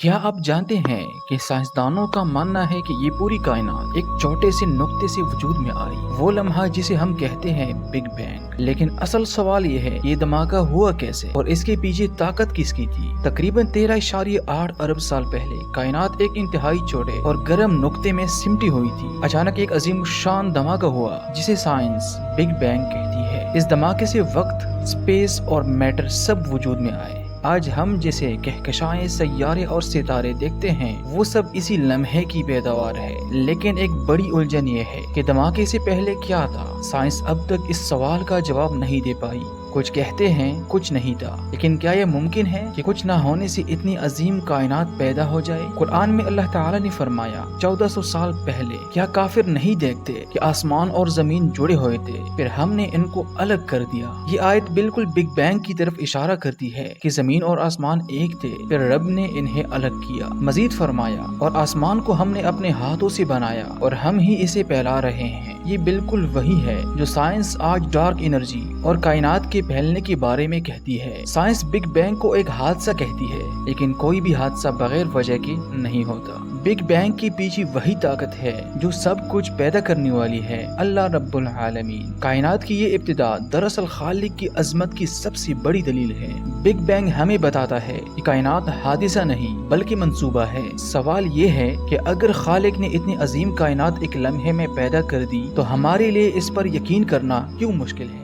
کیا آپ جانتے ہیں کہ سائنسدانوں کا ماننا ہے کہ یہ پوری کائنات ایک چھوٹے سے نقطے سے وجود میں آئی، وہ لمحہ جسے ہم کہتے ہیں بگ بینگ۔ لیکن اصل سوال یہ ہے، یہ دھماکہ ہوا کیسے اور اس کے پیچھے طاقت کس کی تھی؟ تقریباً 13.8 ارب سال پہلے کائنات ایک انتہائی چھوٹے اور گرم نقطے میں سمٹی ہوئی تھی۔ اچانک ایک عظیم الشان دھماکہ ہوا جسے سائنس بگ بینگ کہتی ہے۔ اس دھماکے سے وقت، اسپیس اور میٹر سب وجود میں آئے۔ آج ہم جیسے کہکشائیں، سیارے اور ستارے دیکھتے ہیں، وہ سب اسی لمحے کی پیداوار ہے۔ لیکن ایک بڑی الجھن یہ ہے کہ دھماکے سے پہلے کیا تھا؟ سائنس اب تک اس سوال کا جواب نہیں دے پائی۔ کچھ کہتے ہیں کچھ نہیں تھا، لیکن کیا یہ ممکن ہے کہ کچھ نہ ہونے سے اتنی عظیم کائنات پیدا ہو جائے؟ قرآن میں اللہ تعالیٰ نے فرمایا 1400 سال پہلے، کیا کافر نہیں دیکھتے کہ آسمان اور زمین جڑے ہوئے تھے، پھر ہم نے ان کو الگ کر دیا۔ یہ آیت بالکل بگ بینگ کی طرف اشارہ کرتی ہے کہ زمین اور آسمان ایک تھے، پھر رب نے انہیں الگ کیا۔ مزید فرمایا، اور آسمان کو ہم نے اپنے ہاتھوں سے بنایا اور ہم ہی اسے پھیلا رہے ہیں۔ یہ بالکل وہی ہے جو سائنس آج ڈارک انرجی اور کائنات کے پھیلنے کے بارے میں کہتی ہے۔ سائنس بگ بینگ کو ایک حادثہ کہتی ہے، لیکن کوئی بھی حادثہ بغیر وجہ کے نہیں ہوتا۔ بگ بینگ کے پیچھے وہی طاقت ہے جو سب کچھ پیدا کرنے والی ہے، اللہ رب العالمین۔ کائنات کی یہ ابتدا دراصل خالق کی عظمت کی سب سے بڑی دلیل ہے۔ بگ بینگ ہمیں بتاتا ہے کہ کائنات حادثہ نہیں بلکہ منصوبہ ہے۔ سوال یہ ہے کہ اگر خالق نے اتنی عظیم کائنات ایک لمحے میں پیدا کر دی تو ہمارے لیے اس پر یقین کرنا کیوں مشکل ہے؟